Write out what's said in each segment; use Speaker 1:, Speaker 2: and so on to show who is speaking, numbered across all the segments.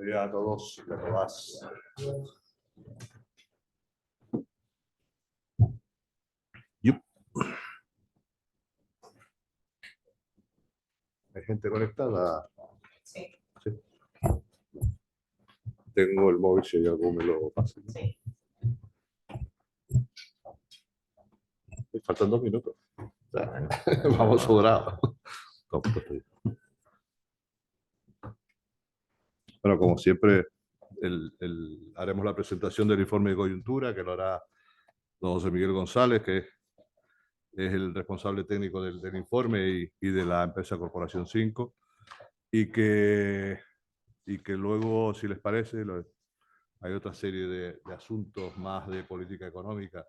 Speaker 1: días a todos, ¿cómo vas? Yup. ¿Hay gente conectada?
Speaker 2: Sí.
Speaker 1: Sí. Tengo el móvil, si hay algo me lo pasa.
Speaker 2: Sí.
Speaker 1: Faltan 2 minutos. Vamos sobrados. Bueno, como siempre, haremos la presentación del informe de coyuntura, que lo hará don José Miguel González, que es el responsable técnico del informe y de la empresa Corporación 5, y que luego, si les parece, hay otra serie de asuntos más de política económica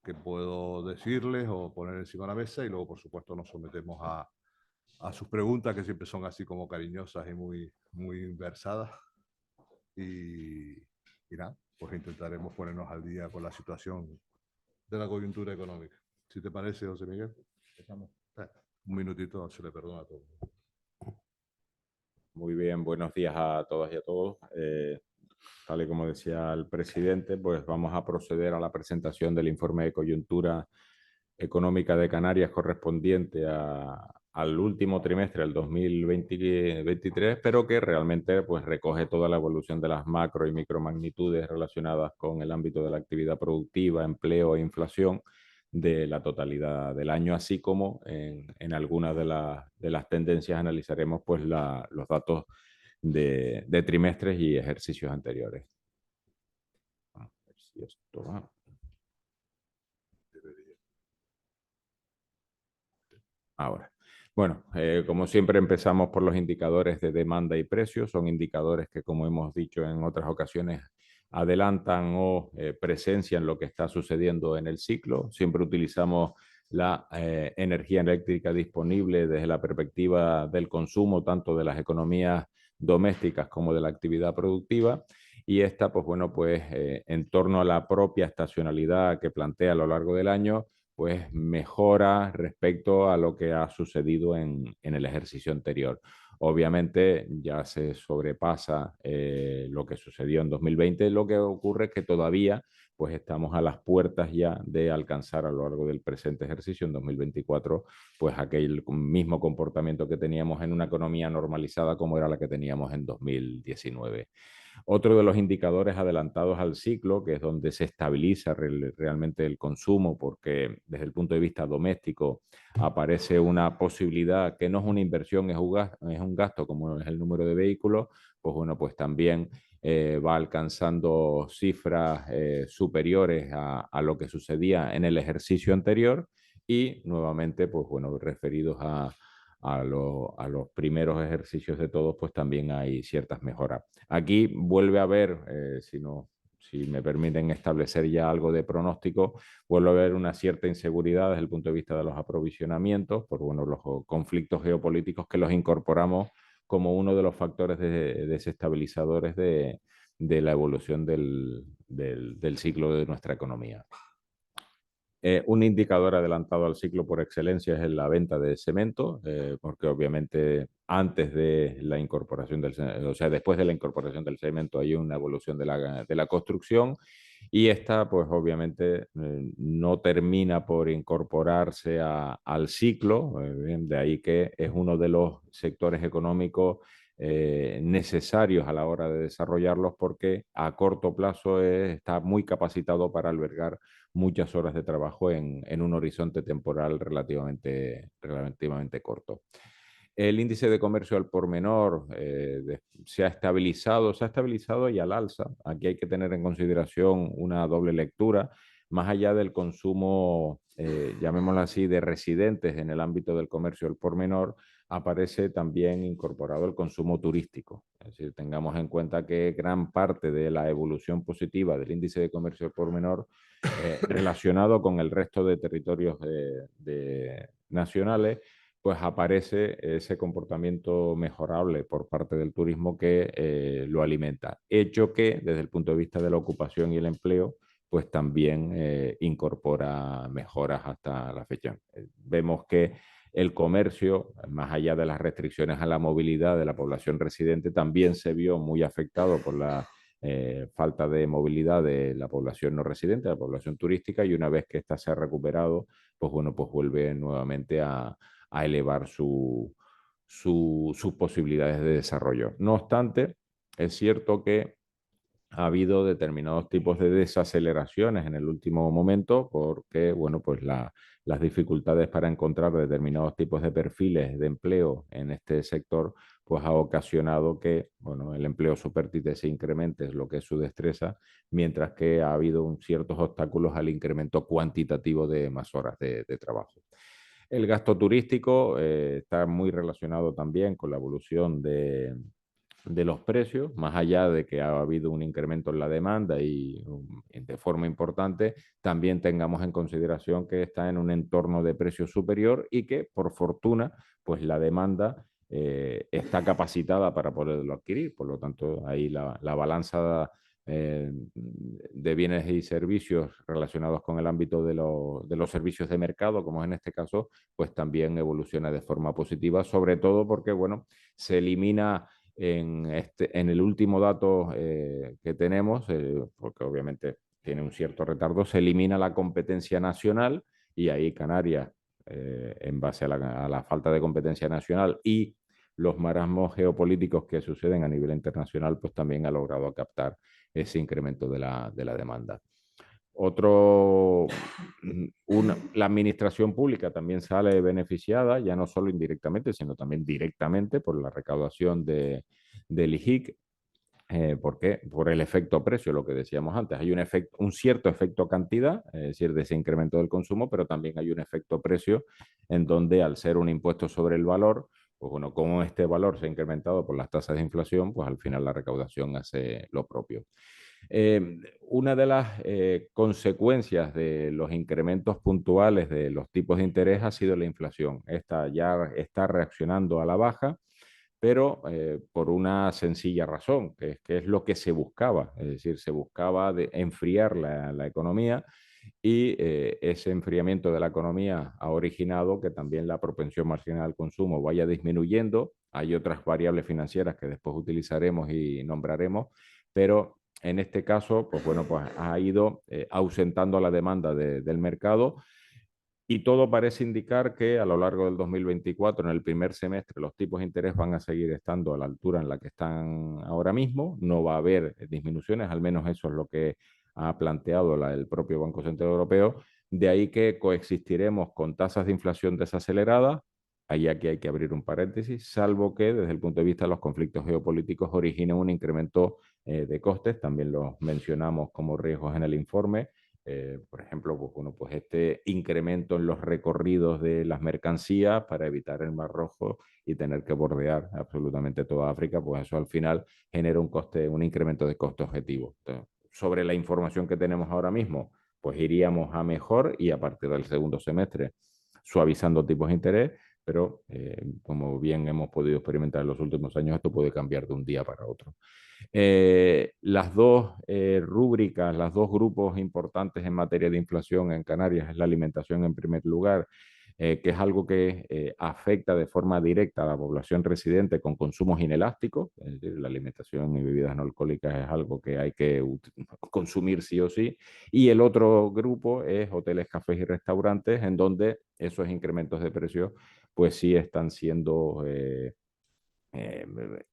Speaker 1: que puedo decirles o poner encima de la mesa, y luego, por supuesto, nos sometemos a sus preguntas, que siempre son así como cariñosas y muy versadas. Y nada, pues intentaremos ponernos al día con la situación de la coyuntura económica. Si te parece, José Miguel, empezamos. Un minutito, se le perdona a todos.
Speaker 3: Muy bien, buenos días a todas y a todos. Tal y como decía el presidente, pues vamos a proceder a la presentación del informe de coyuntura económica de Canarias correspondiente al último trimestre del 2023, pero que realmente pues recoge toda la evolución de las macro y micromagnitudes relacionadas con el ámbito de la actividad productiva, empleo e inflación de la totalidad del año, así como en algunas de las tendencias analizaremos pues los datos de trimestres y ejercicios anteriores. A ver si esto va. Ahora, bueno, como siempre empezamos por los indicadores de demanda y precios. Son indicadores que, como hemos dicho en otras ocasiones, adelantan o presencian lo que está sucediendo en el ciclo. Siempre utilizamos la energía eléctrica disponible desde la perspectiva del consumo, tanto de las economías domésticas como de la actividad productiva. Y esta, pues bueno, pues en torno a la propia estacionalidad que plantea a lo largo del año, pues mejora respecto a lo que ha sucedido en el ejercicio anterior. Obviamente ya se sobrepasa lo que sucedió en 2020. Lo que ocurre es que todavía pues estamos a las puertas ya de alcanzar a lo largo del presente ejercicio, en 2024, pues aquel mismo comportamiento que teníamos en una economía normalizada como era la que teníamos en 2019. Otro de los indicadores adelantados al ciclo, que es donde se estabiliza realmente el consumo, porque desde el punto de vista doméstico aparece una posibilidad que no es una inversión, es un gasto, como es el número de vehículos, pues bueno, pues también va alcanzando cifras superiores a lo que sucedía en el ejercicio anterior, y nuevamente, pues bueno, referidos a los primeros ejercicios de todos, pues también hay ciertas mejoras. Aquí vuelve a haber, si me permiten establecer ya algo de pronóstico, vuelve a haber una cierta inseguridad desde el punto de vista de los aprovisionamientos, por bueno, los conflictos geopolíticos, que los incorporamos como uno de los factores desestabilizadores de la evolución del ciclo de nuestra economía. Un indicador adelantado al ciclo por excelencia es la venta de cemento, porque obviamente antes de la incorporación después de la incorporación del cemento hay una evolución de la construcción, y esta pues obviamente no termina por incorporarse al ciclo, de ahí que es uno de los sectores económicos necesarios a la hora de desarrollarlos, porque a corto plazo está muy capacitado para albergar muchas horas de trabajo en un horizonte temporal relativamente corto. El índice de comercio al por menor se ha estabilizado y al alza. Aquí hay que tener en consideración una doble lectura. Más allá del consumo, llamémoslo así, de residentes en el ámbito del comercio al por menor, aparece también incorporado el consumo turístico. Es decir, tengamos en cuenta que gran parte de la evolución positiva del índice de comercio al por menor, relacionado con el resto de territorios nacionales, pues aparece ese comportamiento mejorable por parte del turismo que lo alimenta. Hecho que, desde el punto de vista de la ocupación y el empleo, pues también incorpora mejoras hasta la fecha. Vemos que El comercio, más allá de las restricciones a la movilidad de la población residente, también se vio muy afectado por la falta de movilidad de la población no residente, la población turística, y una vez que ésta se ha recuperado, pues bueno, pues vuelve nuevamente a elevar sus posibilidades de desarrollo. No obstante, es cierto que ha habido determinados tipos de desaceleraciones en el último momento porque, bueno, pues las dificultades para encontrar determinados tipos de perfiles de empleo en este sector, pues ha ocasionado que, bueno, el empleo supérstite se incremente, es lo que es su destreza, mientras que ha habido ciertos obstáculos al incremento cuantitativo de más horas de trabajo. El gasto turístico está muy relacionado también con la evolución de los precios, más allá de que ha habido un incremento en la demanda y de forma importante, también tengamos en consideración que está en un entorno de precios superior y que, por fortuna, pues la demanda está capacitada para poderlo adquirir. Por lo tanto, ahí la balanza de bienes y servicios relacionados con el ámbito de los servicios de mercado, como es en este caso, pues también evoluciona de forma positiva, sobre todo porque, bueno, se elimina en el último dato que tenemos, porque obviamente tiene un cierto retardo, se elimina la competencia nacional y ahí Canarias, en base a la falta de competencia nacional y los marasmos geopolíticos que suceden a nivel internacional, pues también ha logrado captar ese incremento de la demanda. La administración pública también sale beneficiada, ya no solo indirectamente, sino también directamente por la recaudación del IJIC. ¿Por qué? Por el efecto precio, lo que decíamos antes. Hay un cierto efecto cantidad, es decir, de ese incremento del consumo, pero también hay un efecto precio en donde al ser un impuesto sobre el valor, pues bueno, como este valor se ha incrementado por las tasas de inflación, pues al final la recaudación hace lo propio. Una de las consecuencias de los incrementos puntuales de los tipos de interés ha sido la inflación. Esta ya está reaccionando a la baja, pero por una sencilla razón, que es lo que se buscaba. Es decir, se buscaba enfriar la economía y ese enfriamiento de la economía ha originado que también la propensión marginal al consumo vaya disminuyendo. Hay otras variables financieras que después utilizaremos y nombraremos, pero en este caso, pues bueno, pues ha ido ausentando la demanda del mercado y todo parece indicar que a lo largo del 2024, en el primer semestre, los tipos de interés van a seguir estando a la altura en la que están ahora mismo. No va a haber disminuciones, al menos eso es lo que ha planteado el propio Banco Central Europeo. De ahí que coexistiremos con tasas de inflación desaceleradas. Ahí aquí hay que abrir un paréntesis, salvo que desde el punto de vista de los conflictos geopolíticos originen un incremento de costes. También los mencionamos como riesgos en el informe. Por ejemplo, pues, bueno, pues este incremento en los recorridos de las mercancías para evitar el Mar Rojo y tener que bordear absolutamente toda África, pues eso al final genera un incremento de coste objetivo. Entonces, sobre la información que tenemos ahora mismo, pues iríamos a mejor y a partir del segundo semestre suavizando tipos de interés, pero como bien hemos podido experimentar en los últimos años, esto puede cambiar de un día para otro. Las dos rúbricas, los dos grupos importantes en materia de inflación en Canarias es la alimentación en primer lugar, que es algo que afecta de forma directa a la población residente con consumos inelásticos, es decir, la alimentación y bebidas no alcohólicas es algo que hay que consumir sí o sí, y el otro grupo es hoteles, cafés y restaurantes, en donde esos incrementos de precios pues sí están siendo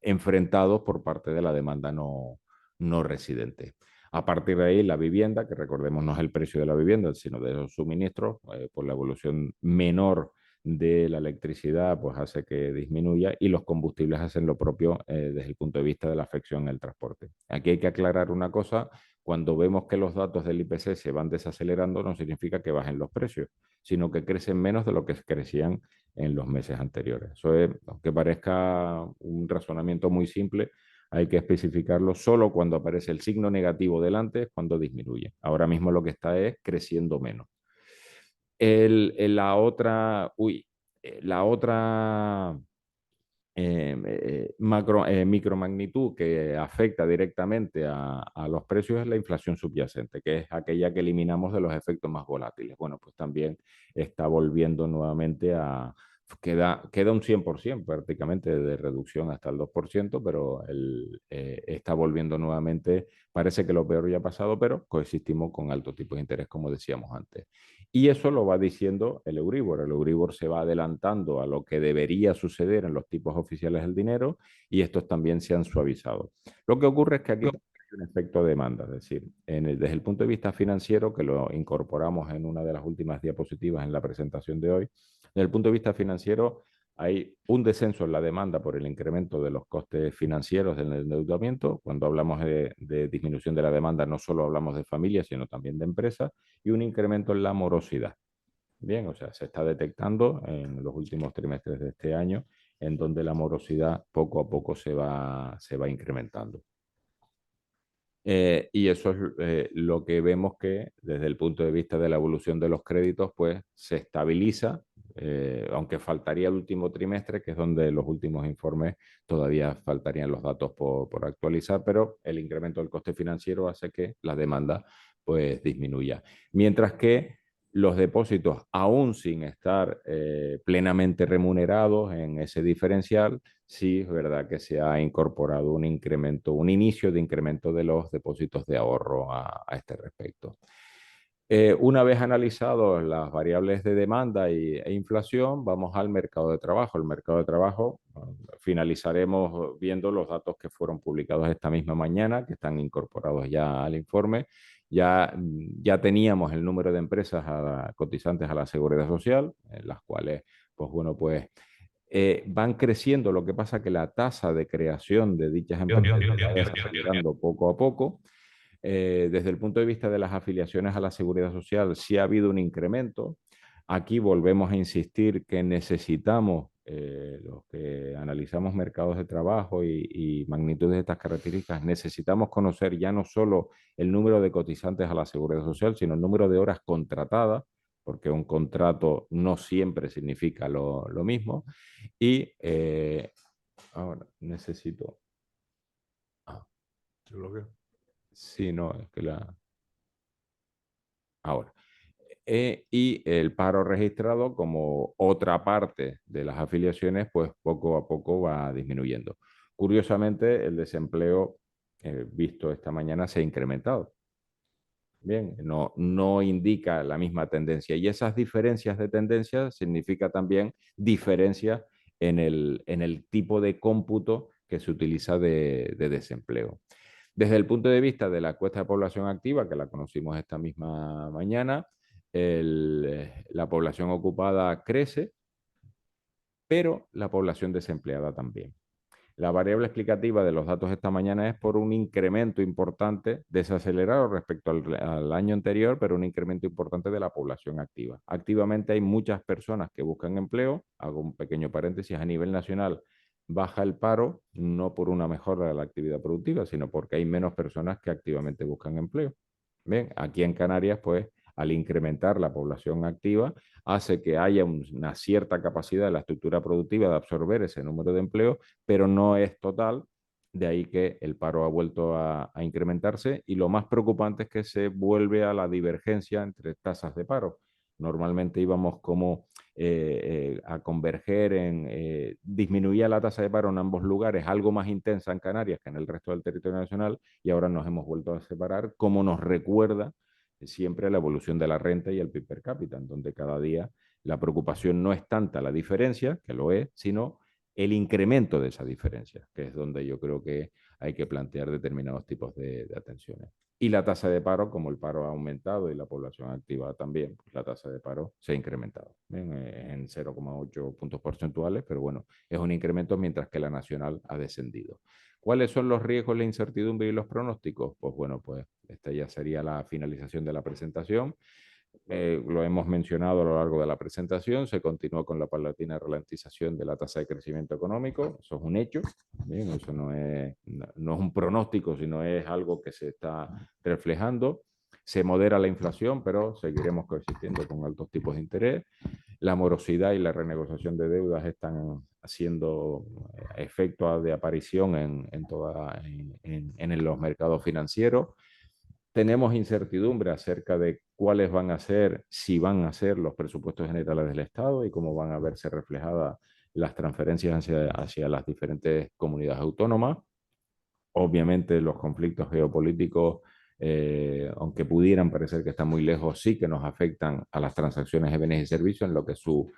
Speaker 3: enfrentados por parte de la demanda no residente. A partir de ahí, la vivienda, que recordemos no es el precio de la vivienda, sino de los suministros, por la evolución menor de la electricidad, pues hace que disminuya y los combustibles hacen lo propio desde el punto de vista de la afección en el transporte. Aquí hay que aclarar una cosa, cuando vemos que los datos del IPC se van desacelerando, no significa que bajen los precios, sino que crecen menos de lo que crecían en los meses anteriores. Eso es, aunque parezca un razonamiento muy simple, hay que especificarlo solo cuando aparece el signo negativo delante, es cuando disminuye. Ahora mismo lo que está es creciendo menos. La otra micromagnitud que afecta directamente a los precios es la inflación subyacente, que es aquella que eliminamos de los efectos más volátiles. Bueno, pues también está volviendo nuevamente queda un 100% prácticamente de reducción hasta el 2%, pero está volviendo nuevamente. Parece que lo peor ya ha pasado, pero coexistimos con altos tipos de interés, como decíamos antes. Y eso lo va diciendo el Euribor. El Euribor se va adelantando a lo que debería suceder en los tipos oficiales del dinero y estos también se han suavizado. Lo que ocurre es que aquí hay un efecto de demanda, es decir, desde el punto de vista financiero, que lo incorporamos en una de las últimas diapositivas en la presentación de hoy, desde el punto de vista financiero hay un descenso en la demanda por el incremento de los costes financieros del endeudamiento. Cuando hablamos de disminución de la demanda, no solo hablamos de familias, sino también de empresas, y un incremento en la morosidad. Bien, o sea, se está detectando en los últimos trimestres de este año, en donde la morosidad poco a poco se va incrementando. Y eso es lo que vemos que desde el punto de vista de la evolución de los créditos, pues se estabiliza, aunque faltaría el último trimestre, que es donde los últimos informes todavía faltarían los datos por actualizar, pero el incremento del coste financiero hace que la demanda pues disminuya. Mientras que los depósitos, aún sin estar plenamente remunerados en ese diferencial, sí es verdad que se ha incorporado un incremento, un inicio de incremento de los depósitos de ahorro a este respecto. Una vez analizados las variables de demanda e inflación, vamos al mercado de trabajo. El mercado de trabajo, finalizaremos viendo los datos que fueron publicados esta misma mañana, que están incorporados ya al informe. Ya teníamos el número de empresas cotizantes a la Seguridad Social, en las cuales, pues bueno, pues van creciendo. Lo que pasa es que la tasa de creación de dichas empresas va desacelerando poco a poco. Desde el punto de vista de las afiliaciones a la Seguridad Social, sí ha habido un incremento. Aquí volvemos a insistir que necesitamos, los que analizamos mercados de trabajo y magnitudes de estas características, necesitamos conocer ya no solo el número de cotizantes a la Seguridad Social, sino el número de horas contratadas, porque un contrato no siempre significa lo mismo. Y ahora necesito... Ah,
Speaker 1: ¿Se bloquea?
Speaker 3: sí, no, es que la... Ahora. Y el paro registrado como otra parte de las afiliaciones, pues poco a poco va disminuyendo. Curiosamente, el desempleo visto esta mañana se ha incrementado. Bien, no indica la misma tendencia. Y esas diferencias de tendencia significa también diferencias en el tipo de cómputo que se utiliza de desempleo. Desde el punto de vista de la encuesta de población activa, que la conocimos esta misma mañana, la población ocupada crece, pero la población desempleada también. La variable explicativa de los datos esta mañana es por un incremento importante, desacelerado respecto al año anterior, pero un incremento importante de la población activa. Activamente hay muchas personas que buscan empleo. Hago un pequeño paréntesis, a nivel nacional baja el paro, no por una mejora de la actividad productiva, sino porque hay menos personas que activamente buscan empleo. Bien, aquí en Canarias, pues, al incrementar la población activa, hace que haya una cierta capacidad de la estructura productiva de absorber ese número de empleo, pero no es total. De ahí que el paro ha vuelto a incrementarse y lo más preocupante es que se vuelve a la divergencia entre tasas de paro. Normalmente íbamos como a converger en disminuía la tasa de paro en ambos lugares, algo más intensa en Canarias que en el resto del territorio nacional, y ahora nos hemos vuelto a separar, como nos recuerda siempre la evolución de la renta y el PIB per cápita, en donde cada día la preocupación no es tanta la diferencia, que lo es, sino el incremento de esa diferencia, que es donde yo creo que hay que plantear determinados tipos de atenciones. Y la tasa de paro, como el paro ha aumentado y la población activa también, pues la tasa de paro se ha incrementado en 0,8 puntos porcentuales, pero bueno, es un incremento mientras que la nacional ha descendido. ¿Cuáles son los riesgos, la incertidumbre y los pronósticos? Pues bueno, pues esta ya sería la finalización de la presentación. Lo hemos mencionado a lo largo de la presentación, se continúa con la paulatina ralentización de la tasa de crecimiento económico, eso es un hecho, bien, eso no es un pronóstico, sino es algo que se está reflejando. Se modera la inflación, pero seguiremos coexistiendo con altos tipos de interés. La morosidad y la renegociación de deudas están haciendo efecto de aparición en los mercados financieros. tenemos incertidumbre acerca de cuáles van a ser, si van a ser los presupuestos generales del Estado y cómo van a verse reflejadas las transferencias hacia las diferentes comunidades autónomas. Obviamente los conflictos geopolíticos, aunque pudieran parecer que están muy lejos, sí que nos afectan a las transacciones de bienes y servicios en lo que su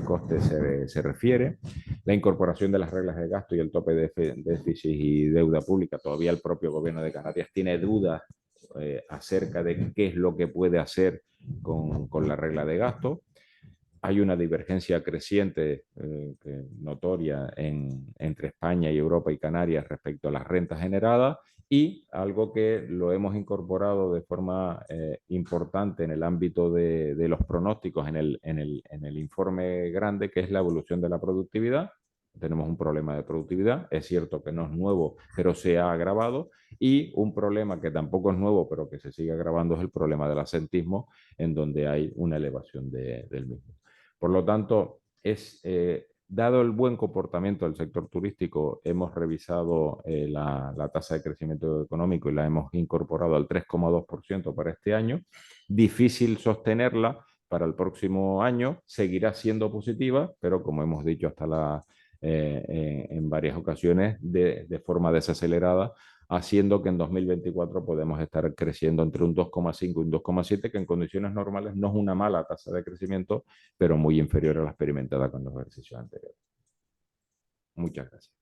Speaker 3: coste se refiere. La incorporación de las reglas de gasto y el tope de déficit y deuda pública. Todavía el propio gobierno de Canarias tiene dudas acerca de qué es lo que puede hacer con la regla de gasto. Hay una divergencia creciente, notoria, entre España y Europa y Canarias respecto a las rentas generadas, y algo que lo hemos incorporado de forma importante en el ámbito de los pronósticos en el informe grande, que es la evolución de la productividad. Tenemos un problema de productividad, es cierto que no es nuevo, pero se ha agravado, y un problema que tampoco es nuevo, pero que se sigue agravando, es el problema del asentismo, en donde hay una elevación del mismo. Por lo tanto, dado el buen comportamiento del sector turístico, hemos revisado la tasa de crecimiento económico y la hemos incorporado al 3,2% para este año. Difícil sostenerla para el próximo año, seguirá siendo positiva, pero como hemos dicho en varias ocasiones, de forma desacelerada, haciendo que en 2024 podemos estar creciendo entre un 2,5 y un 2,7, que en condiciones normales no es una mala tasa de crecimiento, pero muy inferior a la experimentada con los ejercicios anteriores. Muchas gracias.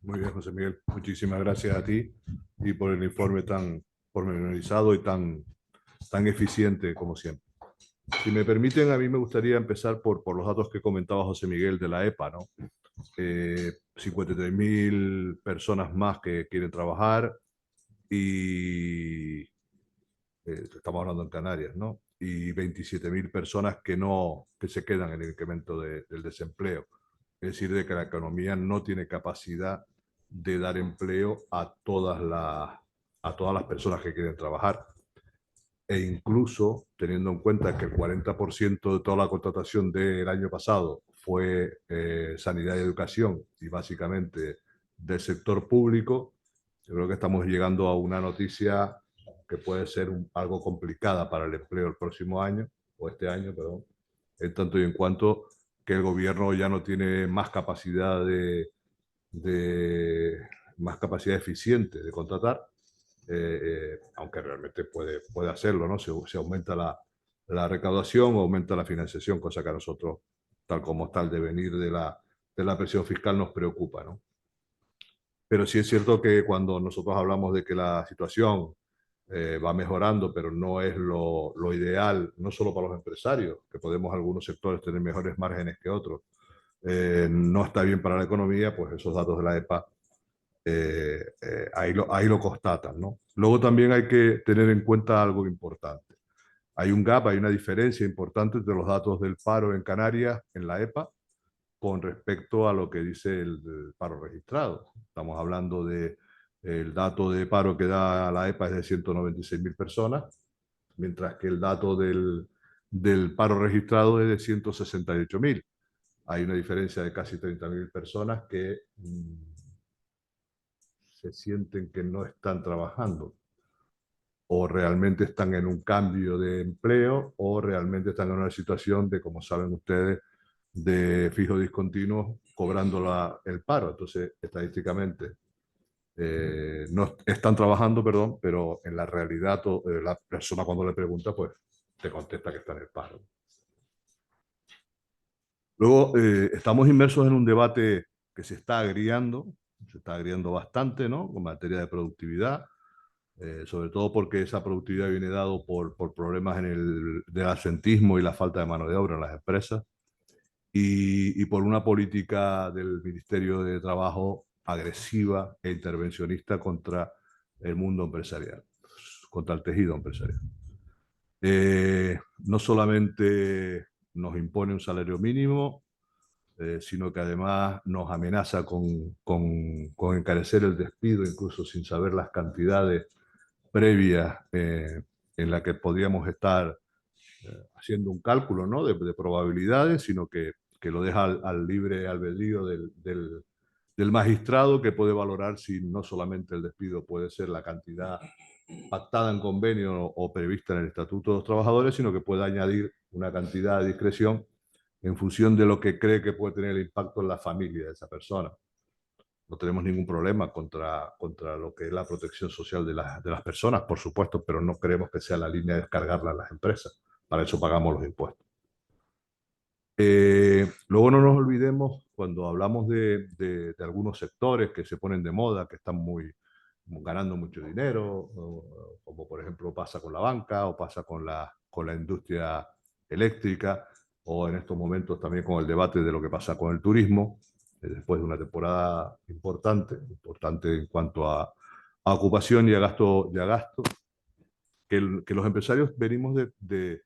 Speaker 1: Muy bien, José Miguel. Muchísimas gracias a ti y por el informe tan pormenorizado y tan eficiente como siempre. Si me permiten, a mí me gustaría empezar por los datos que comentaba José Miguel de la EPA, ¿no? 53.000 personas más que quieren trabajar y estamos hablando en Canarias, ¿no? Y 27.000 personas que se quedan en el incremento del desempleo. Es decir, de que la economía no tiene capacidad de dar empleo a todas las personas que quieren trabajar. E incluso teniendo en cuenta que el 40% de toda la contratación del año pasado fue sanidad y educación, y básicamente del sector público, yo creo que estamos llegando a una noticia que puede ser algo complicada para el empleo el próximo año, o este año, perdón, en tanto y en cuanto que el gobierno ya no tiene más capacidad más capacidad eficiente de contratar, aunque realmente puede hacerlo, ¿no? Se aumenta la recaudación, aumenta la financiación, cosa que a nosotros, tal como está el devenir de la presión fiscal, nos preocupa, ¿no? Pero sí es cierto que cuando nosotros hablamos de que la situación va mejorando, pero no es lo ideal, no solo para los empresarios, que podemos algunos sectores tener mejores márgenes que otros, no está bien para la economía, pues esos datos de la EPA ahí lo constatan, ¿no? Luego también hay que tener en cuenta algo importante. Hay un gap, hay una diferencia importante entre los datos del paro en Canarias, en la EPA, con respecto a lo que dice el paro registrado. Estamos hablando el dato de paro que da la EPA es de 196.000 personas, mientras que el dato del paro registrado es de 168.000. Hay una diferencia de casi 30.000 personas que se sienten que no están trabajando, o realmente están en un cambio de empleo, o realmente están en una situación de, como saben ustedes, de fijo discontinuo cobrando el paro. Entonces, estadísticamente, no están trabajando, perdón, pero en la realidad la persona cuando le pregunta, pues te contesta que está en el paro. Luego, estamos inmersos en un debate que se está agriando bastante, ¿no? Con materia de productividad, sobre todo porque esa productividad viene dado por problemas del asentismo y la falta de mano de obra en las empresas, y por una política del Ministerio de Trabajo agresiva e intervencionista contra el mundo empresarial, contra el tejido empresarial. No solamente nos impone un salario mínimo, sino que además nos amenaza con encarecer el despido, incluso sin saber las cantidades previas en la que podríamos estar haciendo un cálculo, ¿no? de probabilidades, sino que lo deja al libre albedrío del magistrado, que puede valorar si no solamente el despido puede ser la cantidad pactada en convenio o prevista en el Estatuto de los Trabajadores, sino que puede añadir una cantidad de discreción en función de lo que cree que puede tener el impacto en la familia de esa persona. No tenemos ningún problema contra lo que es la protección social de las personas, por supuesto, pero no creemos que sea la línea de descargarla a las empresas. Para eso pagamos los impuestos. Luego no nos olvidemos, cuando hablamos de algunos sectores que se ponen de moda, que están ganando mucho dinero, como por ejemplo pasa con la banca o pasa con la industria eléctrica, o en estos momentos también con el debate de lo que pasa con el turismo, después de una temporada importante en cuanto a ocupación y a gasto, que los empresarios venimos de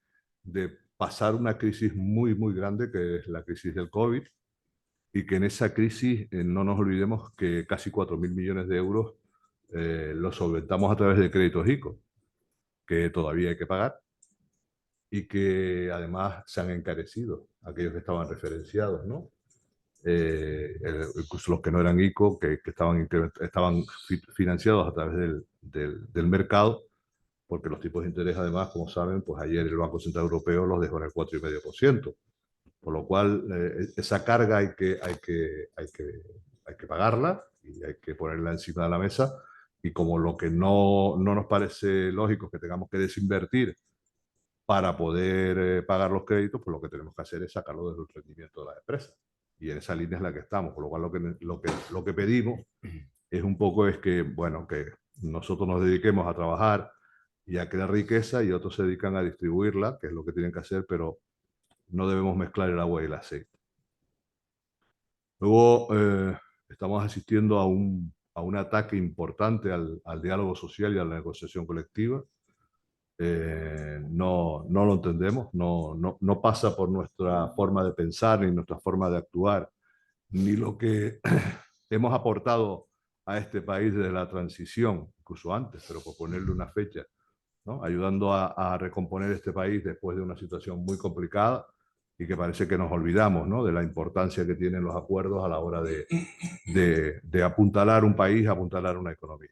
Speaker 1: pasar una crisis muy grande, que es la crisis del COVID, y que en esa crisis no nos olvidemos que casi 4.000 millones de euros los solventamos a través de créditos ICO, que todavía hay que pagar y que además se han encarecido, aquellos que estaban referenciados, ¿no? Incluso los que no eran ICO, que estaban financiados a través del mercado, porque los tipos de interés, además, como saben, pues ayer el Banco Central Europeo los dejó en el 4,5%. Por lo cual, esa carga hay que pagarla y hay que ponerla encima de la mesa. Y como lo que no nos parece lógico es que tengamos que desinvertir para poder pagar los créditos, pues lo que tenemos que hacer es sacarlo del rendimiento de las empresas. Y en esa línea es la que estamos. Por lo cual, lo que pedimos es un poco es que, bueno, que nosotros nos dediquemos a trabajar y a crear riqueza y otros se dedican a distribuirla, que es lo que tienen que hacer, pero no debemos mezclar el agua y el aceite. Luego, estamos asistiendo a un ataque importante al diálogo social y a la negociación colectiva. No lo entendemos, no pasa por nuestra forma de pensar ni nuestra forma de actuar, ni lo que hemos aportado a este país desde la transición, incluso antes, pero por ponerle una fecha, ¿no? Ayudando a recomponer este país después de una situación muy complicada y que parece que nos olvidamos, ¿no? De la importancia que tienen los acuerdos a la hora de apuntalar un país, apuntalar una economía.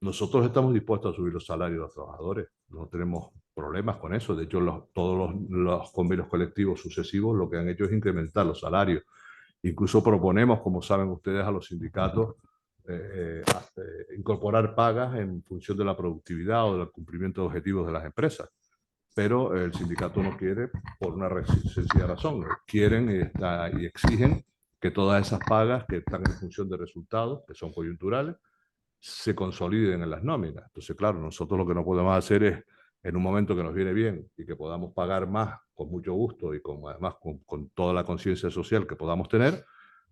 Speaker 1: Nosotros estamos dispuestos a subir los salarios de los trabajadores, no tenemos problemas con eso. De hecho, todos los convenios colectivos sucesivos lo que han hecho es incrementar los salarios. Incluso proponemos, como saben ustedes, a los sindicatos incorporar pagas en función de la productividad o del cumplimiento de objetivos de las empresas. Pero el sindicato no quiere por una sencilla razón. Quieren y exigen que todas esas pagas que están en función de resultados, que son coyunturales, se consoliden en las nóminas. Entonces, claro, nosotros lo que no podemos hacer es, en un momento que nos viene bien y que podamos pagar más con mucho gusto y además con toda la conciencia social que podamos tener,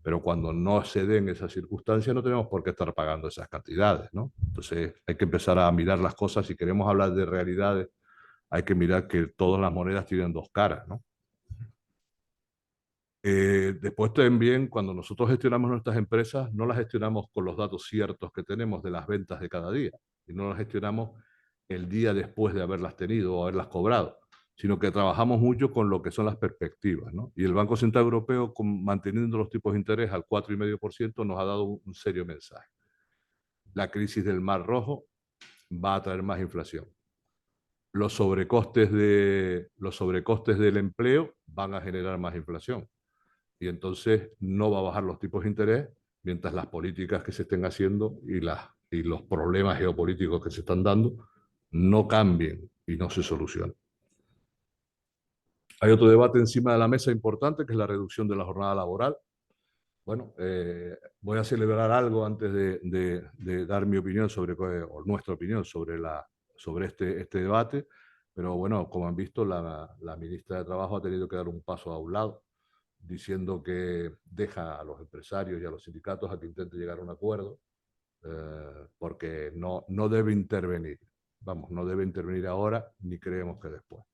Speaker 1: pero cuando no se den esas circunstancias no tenemos por qué estar pagando esas cantidades, ¿no? Entonces hay que empezar a mirar las cosas. Si queremos hablar de realidades, hay que mirar que todas las monedas tienen dos caras, ¿no? Después también, cuando nosotros gestionamos nuestras empresas, no las gestionamos con los datos ciertos que tenemos de las ventas de cada día, y no las gestionamos el día después de haberlas tenido o haberlas cobrado, sino que trabajamos mucho con lo que son las perspectivas, ¿no? Y el Banco Central Europeo, manteniendo los tipos de interés al 4,5%, nos ha dado un serio mensaje. La crisis del Mar Rojo va a traer más inflación. Los sobrecostes del empleo van a generar más inflación. Y entonces no va a bajar los tipos de interés mientras las políticas que se estén haciendo y los problemas geopolíticos que se están dando no cambien y no se solucionen. Hay otro debate encima de la mesa importante, que es la reducción de la jornada laboral. Bueno, voy a celebrar algo antes de dar mi opinión o nuestra opinión sobre este debate, pero bueno, como han visto, la ministra de Trabajo ha tenido que dar un paso a un lado, diciendo que deja a los empresarios y a los sindicatos a que intenten llegar a un acuerdo, porque no debe intervenir. Vamos, no debe intervenir ahora, ni creemos que después.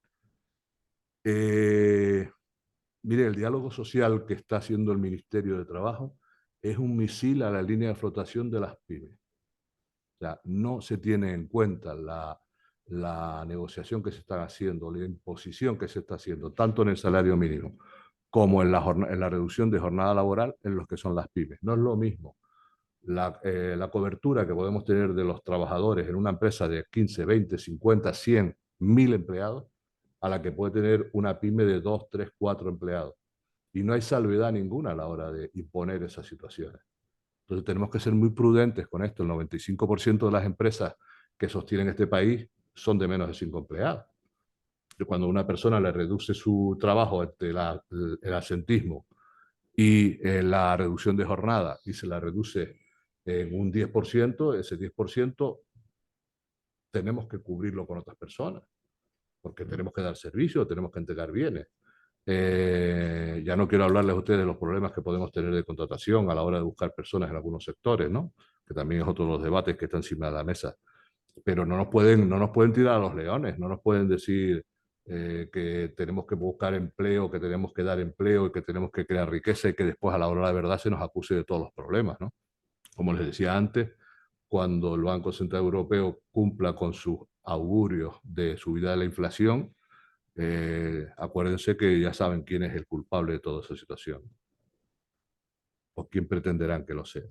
Speaker 1: Mire, el diálogo social que está haciendo el Ministerio de Trabajo es un misil a la línea de flotación de las pymes. O sea, no se tiene en cuenta la negociación que se está haciendo, la imposición que se está haciendo, tanto en el salario mínimo como en la reducción de jornada laboral en los que son las pymes. No es lo mismo la cobertura que podemos tener de los trabajadores en una empresa de 15, 20, 50, 100, 1000 empleados, a la que puede tener una pyme de 2, 3, 4 empleados. Y no hay salvedad ninguna a la hora de imponer esas situaciones. Entonces tenemos que ser muy prudentes con esto. El 95% de las empresas que sostienen este país son de menos de 5 empleados. Cuando una persona le reduce su trabajo entre el asentismo y la reducción de jornada y se la reduce en un 10%, ese 10% tenemos que cubrirlo con otras personas, porque tenemos que dar servicio, tenemos que entregar bienes. Ya no quiero hablarles a ustedes de los problemas que podemos tener de contratación a la hora de buscar personas en algunos sectores, ¿no? Que también es otro de los debates que están encima de la mesa. Pero no nos pueden tirar a los leones, no nos pueden decir que tenemos que buscar empleo, que tenemos que dar empleo y que tenemos que crear riqueza y que después a la hora de la verdad se nos acuse de todos los problemas, ¿no? Como les decía antes, cuando el Banco Central Europeo cumpla con sus augurios de subida de la inflación, acuérdense que ya saben quién es el culpable de toda esa situación, o quién pretenderán que lo sea.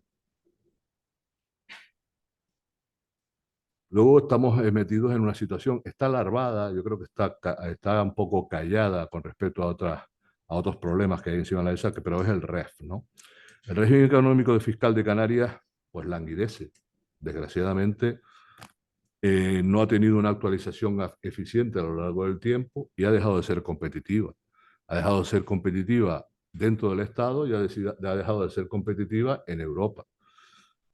Speaker 1: Luego estamos metidos en una situación, está larvada, yo creo que está un poco callada con respecto a otros problemas que hay encima de la mesa, pero es el REF, ¿no? El régimen económico y fiscal de Canarias, pues languidece. Desgraciadamente, no ha tenido una actualización eficiente a lo largo del tiempo y ha dejado de ser competitiva. Ha dejado de ser competitiva dentro del Estado y ha dejado de ser competitiva en Europa.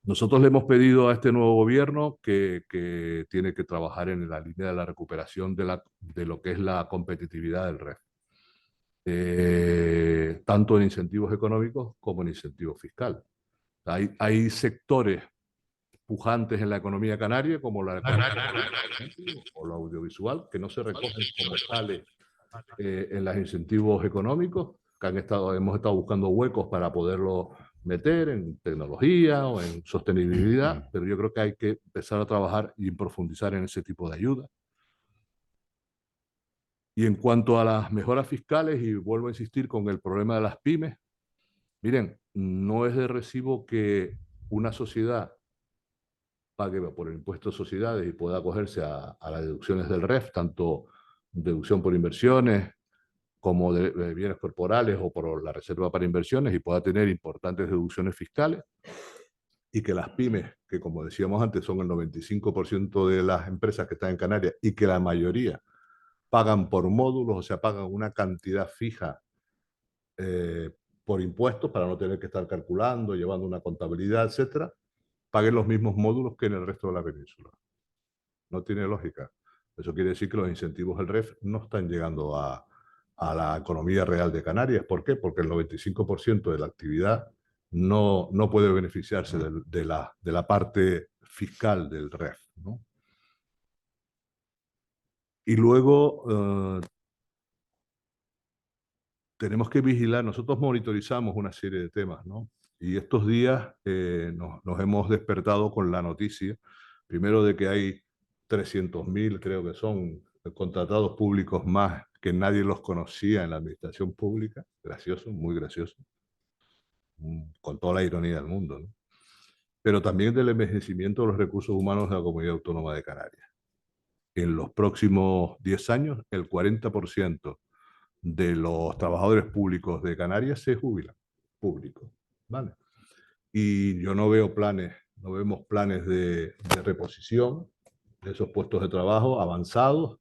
Speaker 1: Nosotros le hemos pedido a este nuevo gobierno que tiene que trabajar en la línea de la recuperación de lo que es la competitividad del REF, tanto en incentivos económicos como en incentivos fiscales. Hay sectores pujantes en la economía canaria, como la economía o lo audiovisual, que no se recogen como tales en los incentivos económicos, que hemos estado buscando huecos para poderlo meter en tecnología o en sostenibilidad, pero yo creo que hay que empezar a trabajar y profundizar en ese tipo de ayuda. Y en cuanto a las mejoras fiscales, y vuelvo a insistir con el problema de las pymes, miren, no es de recibo que una sociedad pague por el impuesto de sociedades y pueda acogerse a las deducciones del REF, tanto deducción por inversiones como de bienes corporales o por la reserva para inversiones, y pueda tener importantes deducciones fiscales, y que las pymes, que como decíamos antes son el 95% de las empresas que están en Canarias y que la mayoría pagan por módulos, o sea, pagan una cantidad fija por impuestos para no tener que estar calculando, llevando una contabilidad, etcétera, paguen los mismos módulos que en el resto de la península. No tiene lógica. Eso quiere decir que los incentivos del REF no están llegando a la economía real de Canarias. ¿Por qué? Porque el 95% de la actividad no puede beneficiarse de la parte fiscal del REF, ¿no? Y luego tenemos que vigilar, nosotros monitorizamos una serie de temas, ¿no? Y estos días nos hemos despertado con la noticia, primero de que hay 300.000, creo que son, contratados públicos más que nadie los conocía en la administración pública. Gracioso, muy gracioso, con toda la ironía del mundo, ¿no? Pero también del envejecimiento de los recursos humanos de la Comunidad Autónoma de Canarias. En los próximos 10 años, el 40% de los trabajadores públicos de Canarias se jubilan, públicos, ¿vale? Y yo no veo planes, no vemos planes de reposición de esos puestos de trabajo avanzados,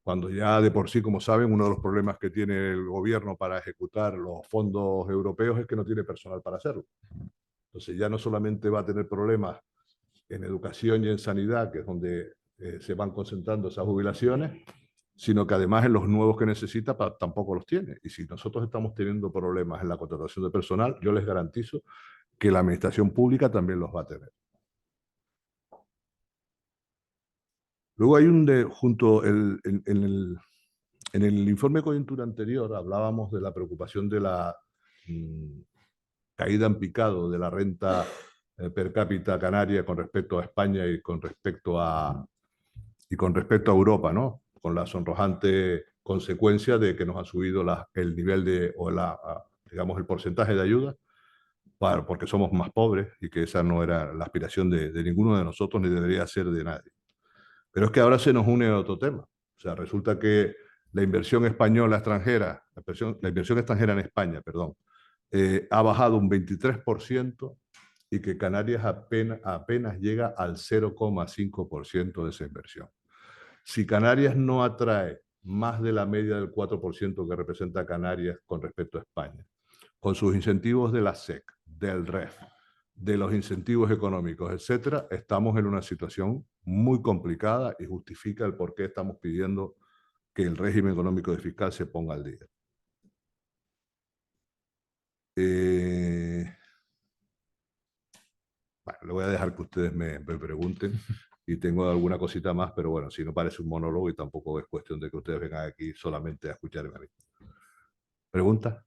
Speaker 1: cuando ya de por sí, como saben, uno de los problemas que tiene el gobierno para ejecutar los fondos europeos es que no tiene personal para hacerlo. Entonces ya no solamente va a tener problemas en educación y en sanidad, que es donde se van concentrando esas jubilaciones, sino que además en los nuevos que necesita tampoco los tiene. Y si nosotros estamos teniendo problemas en la contratación de personal, yo les garantizo que la administración pública también los va a tener. Luego hay en el informe de coyuntura anterior hablábamos de la preocupación de la caída en picado de la renta per cápita canaria con respecto a España y con respecto a Europa, ¿no? Con la sonrojante consecuencia de que nos ha subido el nivel digamos, el porcentaje de ayuda, porque somos más pobres y que esa no era la aspiración de ninguno de nosotros ni debería ser de nadie. Pero es que ahora se nos une otro tema. O sea, resulta que la inversión española extranjera, la inversión extranjera en España, perdón, ha bajado un 23% y que Canarias apenas llega al 0,5% de esa inversión. Si Canarias no atrae más de la media del 4% que representa Canarias con respecto a España, con sus incentivos de la SEC, del REF, de los incentivos económicos, etcétera, estamos en una situación muy complicada y justifica el por qué estamos pidiendo que el régimen económico y fiscal se ponga al día. Bueno, le voy a dejar que ustedes me pregunten y tengo alguna cosita más, pero bueno, si no parece un monólogo y tampoco es cuestión de que ustedes vengan aquí solamente a escucharme a mí. ¿Pregunta?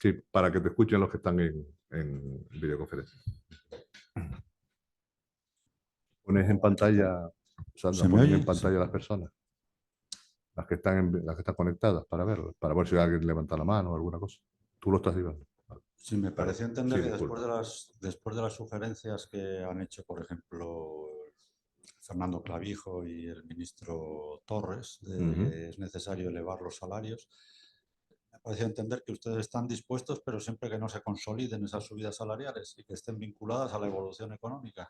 Speaker 1: Sí, para que te escuchen los que están en videoconferencia. Pones en pantalla, Sandra, pones en pantalla las personas, las que están conectadas para ver si alguien levanta la mano o alguna cosa. Tú lo estás diciendo.
Speaker 2: Sí, me pareció entender
Speaker 1: Sí,
Speaker 2: que después de las sugerencias que han hecho, por ejemplo, Fernando Clavijo y el ministro Torres, de que es necesario elevar los salarios, me pareció entender que ustedes están dispuestos, pero siempre que no se consoliden esas subidas salariales y que estén vinculadas a la evolución económica.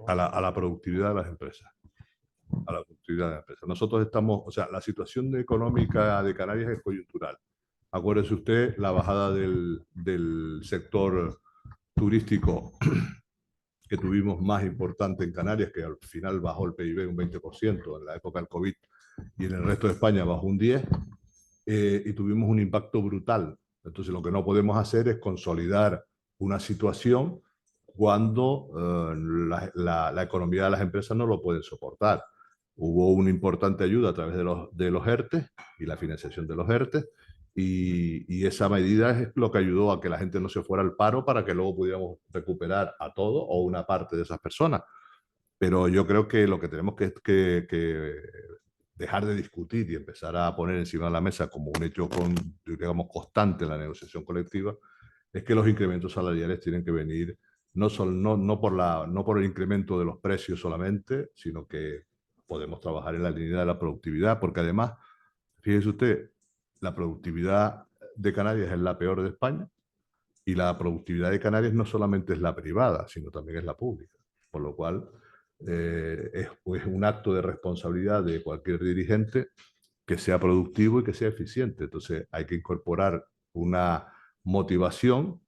Speaker 1: A la productividad de las empresas. A la productividad de las empresas. Nosotros estamos, o sea, la situación económica de Canarias es coyuntural. Acuérdese usted la bajada del sector turístico que tuvimos más importante en Canarias, que al final bajó el PIB un 20% en la época del COVID, y en el resto de España bajó un 10%, y tuvimos un impacto brutal. Entonces, lo que no podemos hacer es consolidar una situación cuando la economía de las empresas no lo pueden soportar. Hubo una importante ayuda a través de los ERTE y la financiación de los ERTE, y esa medida es lo que ayudó a que la gente no se fuera al paro para que luego pudiéramos recuperar a todo o una parte de esas personas. Pero yo creo que lo que tenemos que dejar de discutir y empezar a poner encima de la mesa como un hecho digamos, constante en la negociación colectiva es que los incrementos salariales tienen que venir no por el incremento de los precios solamente, sino que podemos trabajar en la línea de la productividad, porque además, fíjese usted, la productividad de Canarias es la peor de España y la productividad de Canarias no solamente es la privada, sino también es la pública. Por lo cual, es un acto de responsabilidad de cualquier dirigente que sea productivo y que sea eficiente. Entonces, hay que incorporar una motivación,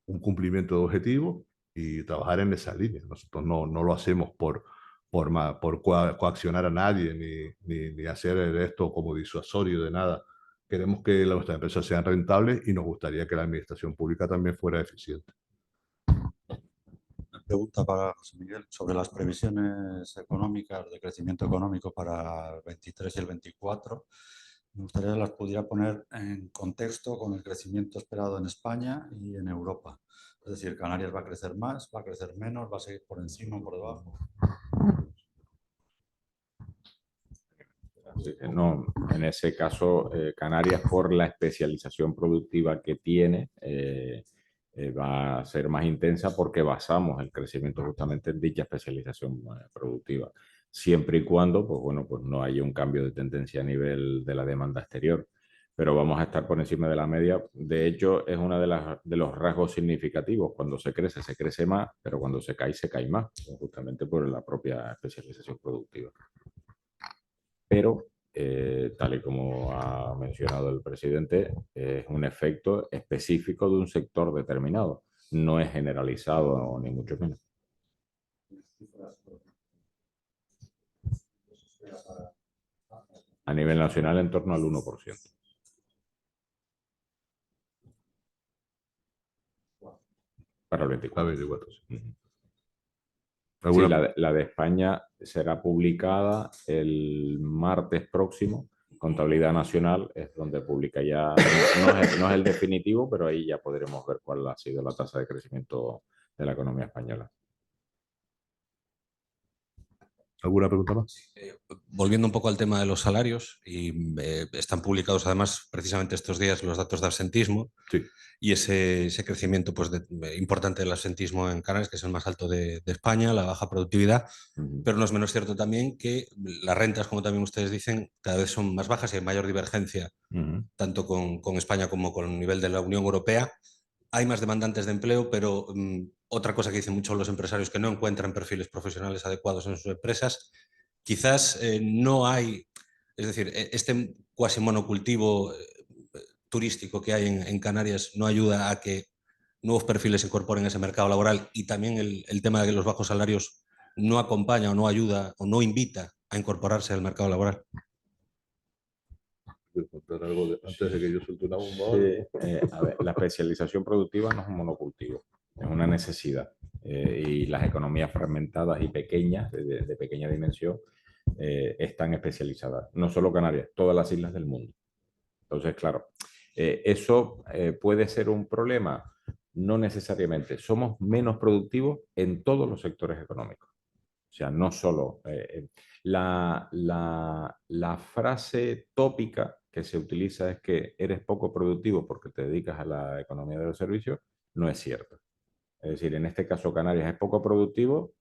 Speaker 1: un cumplimiento de objetivos y trabajar en esa línea. Nosotros no lo hacemos por coaccionar a nadie ni hacer esto como disuasorio de nada. Queremos que nuestras empresas sean rentables y nos gustaría que la administración pública también fuera eficiente.
Speaker 2: Una pregunta para José Miguel sobre las previsiones económicas de crecimiento económico para el 23 y el 24. Me gustaría que las pudiera poner en contexto con el crecimiento esperado en España y en Europa. Es decir, Canarias va a crecer más, va a crecer menos, va a seguir por encima o por debajo.
Speaker 3: No, en ese caso, Canarias, por la especialización productiva que tiene, va a ser más intensa porque basamos el crecimiento justamente en dicha especialización productiva, siempre y cuando, pues bueno, pues no haya un cambio de tendencia a nivel de la demanda exterior, pero vamos a estar por encima de la media. De hecho, es uno de los rasgos significativos. Cuando se crece más, pero cuando se cae más, justamente por la propia especialización productiva. Pero, tal y como ha mencionado el presidente, es un efecto específico de un sector determinado, no es generalizado ni mucho menos. A nivel nacional, en torno al 1%. Para el 24. Sí, la de España será publicada el martes próximo. Contabilidad Nacional es donde publica ya, no es el definitivo, pero ahí ya podremos ver cuál ha sido la tasa de crecimiento de la economía española.
Speaker 1: ¿Alguna pregunta más?
Speaker 4: Volviendo un poco al tema de los salarios, y están publicados además precisamente estos días los datos de absentismo,
Speaker 1: Sí.
Speaker 4: y ese crecimiento pues, importante del absentismo en Canarias, que es el más alto de España, la baja productividad, pero no es menos cierto también que las rentas, como también ustedes dicen, cada vez son más bajas y hay mayor divergencia, tanto con España como con el nivel de la Unión Europea. Hay más demandantes de empleo, pero otra cosa que dicen muchos los empresarios que no encuentran perfiles profesionales adecuados en sus empresas. Quizás no hay, es decir, este cuasi monocultivo turístico que hay en Canarias no ayuda a que nuevos perfiles se incorporen a ese mercado laboral, y también el tema de que los bajos salarios no acompaña o no ayuda o no invita a incorporarse al mercado laboral.
Speaker 1: ¿Puedes contar algo antes de que yo suelte una bomba?
Speaker 3: A ver, la especialización productiva no es un monocultivo, es una necesidad. Y las economías fragmentadas y pequeñas, de pequeña dimensión, están especializadas. No solo Canarias, todas las islas del mundo. Entonces, claro, ¿eso puede ser un problema? No necesariamente. Somos menos productivos en todos los sectores económicos. O sea, no solo la frase tópica que se utiliza es que eres poco productivo porque te dedicas a la economía de los servicios, no es cierto. Es decir, en este caso Canarias es poco productivo,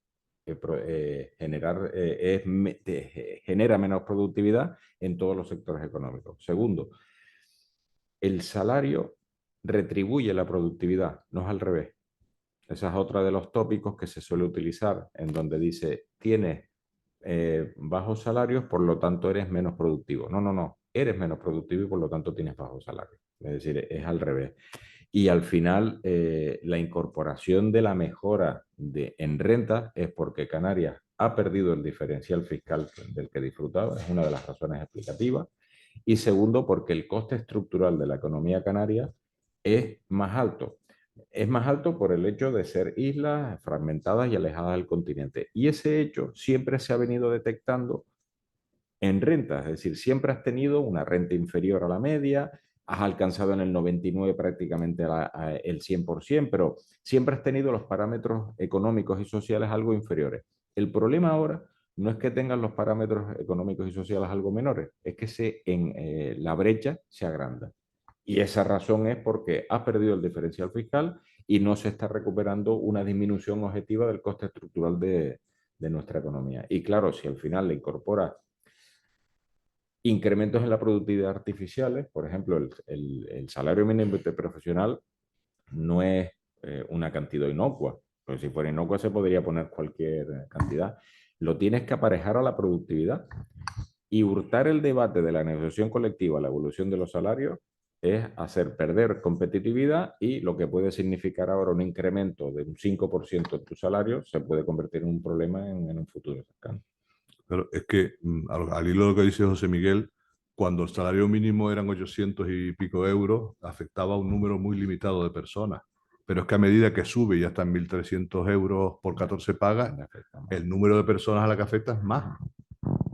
Speaker 3: genera menos productividad en todos los sectores económicos. Segundo, el salario retribuye la productividad, no es al revés. Esa es otra de los tópicos que se suele utilizar, en donde dice, tienes bajos salarios, por lo tanto eres menos productivo. No, no, no. Eres menos productivo y por lo tanto tienes bajos salarios. Es decir, es al revés. Y al final, la incorporación de la mejora en rentas es porque Canarias ha perdido el diferencial fiscal del que disfrutaba, es una de las razones explicativas. Y segundo, porque el coste estructural de la economía canaria es más alto. Es más alto por el hecho de ser islas fragmentadas y alejadas del continente. Y ese hecho siempre se ha venido detectando en rentas, es decir, siempre has tenido una renta inferior a la media, has alcanzado en el 99 prácticamente el 100%, pero siempre has tenido los parámetros económicos y sociales algo inferiores. El problema ahora no es que tengan los parámetros económicos y sociales algo menores, es que la brecha se agranda. Y esa razón es porque has perdido el diferencial fiscal y no se está recuperando una disminución objetiva del coste estructural de nuestra economía. Y claro, si al final le incorpora incrementos en la productividad artificiales, por ejemplo, el salario mínimo interprofesional no es una cantidad inocua, pues si fuera inocua se podría poner cualquier cantidad. Lo tienes que aparejar a la productividad y hurtar el debate de la negociación colectiva a la evolución de los salarios es hacer perder competitividad, y lo que puede significar ahora un incremento de un 5% en tu salario se puede convertir en un problema en un futuro cercano.
Speaker 1: Pero es que, al hilo de lo que dice José Miguel, cuando el salario mínimo eran 800 y pico euros, afectaba a un número muy limitado de personas. Pero es que a medida que sube y ya está en 1.300 euros por 14 pagas, el número de personas a la que afecta es más.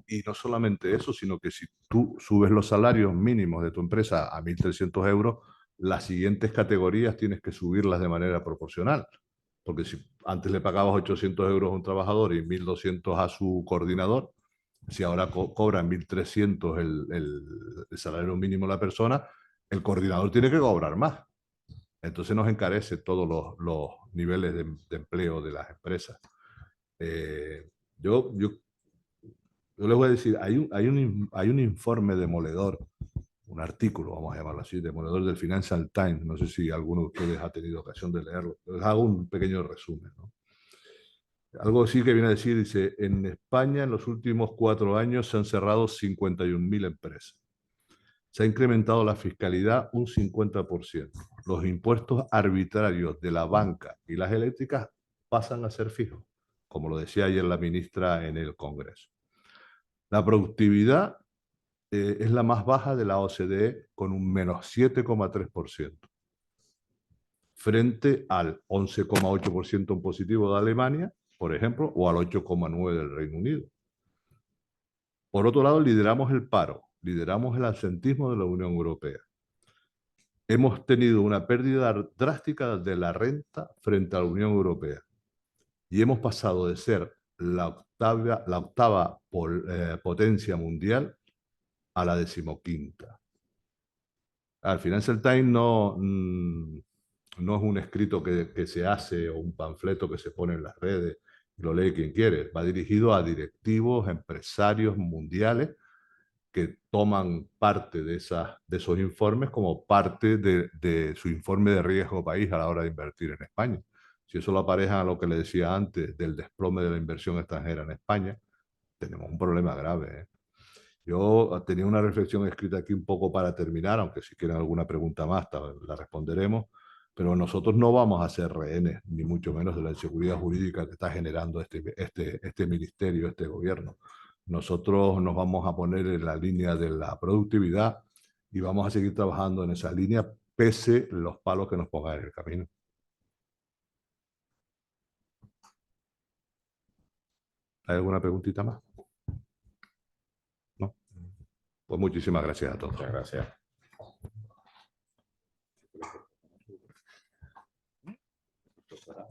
Speaker 1: Y no solamente eso, sino que si tú subes los salarios mínimos de tu empresa a 1.300 euros, las siguientes categorías tienes que subirlas de manera proporcional. Porque si antes le pagabas 800 euros a un trabajador y 1.200 a su coordinador, si ahora cobran 1.300 el salario mínimo de la persona, el coordinador tiene que cobrar más. Entonces nos encarece todos los niveles de empleo de las empresas. Yo les voy a decir, hay un informe demoledor, un artículo, vamos a llamarlo así, demoledor del Financial Times. No sé si alguno de ustedes ha tenido ocasión de leerlo. Les hago un pequeño resumen, ¿no? Algo así que viene a decir, dice, en España en los últimos 4 años se han cerrado 51.000 empresas. Se ha incrementado la fiscalidad un 50%. Los impuestos arbitrarios de la banca y las eléctricas pasan a ser fijos, como lo decía ayer la ministra en el Congreso. La productividad es la más baja de la OCDE, con un menos 7,3%, frente al 11,8% en positivo de Alemania, por ejemplo, o al 8,9% del Reino Unido. Por otro lado, lideramos el paro, lideramos el absentismo de la Unión Europea. Hemos tenido una pérdida drástica de la renta frente a la Unión Europea. Y hemos pasado de ser la octava potencia mundial a la 15ª. Al Financial Times no es un escrito que se hace o un panfleto que se pone en las redes y lo lee quien quiere. Va dirigido a directivos, empresarios mundiales que toman parte de esos informes como parte de su informe de riesgo país a la hora de invertir en España. Si eso lo aparejan a lo que le decía antes del desplome de la inversión extranjera en España, tenemos un problema grave, ¿eh? Yo tenía una reflexión escrita aquí un poco para terminar, aunque si quieren alguna pregunta más la responderemos, pero nosotros no vamos a ser rehenes, ni mucho menos de la inseguridad jurídica que está generando este ministerio, este gobierno. Nosotros nos vamos a poner en la línea de la productividad y vamos a seguir trabajando en esa línea pese los palos que nos pongan en el camino. ¿Hay alguna preguntita más? ¿No? Pues muchísimas gracias a todos.
Speaker 3: Muchas gracias.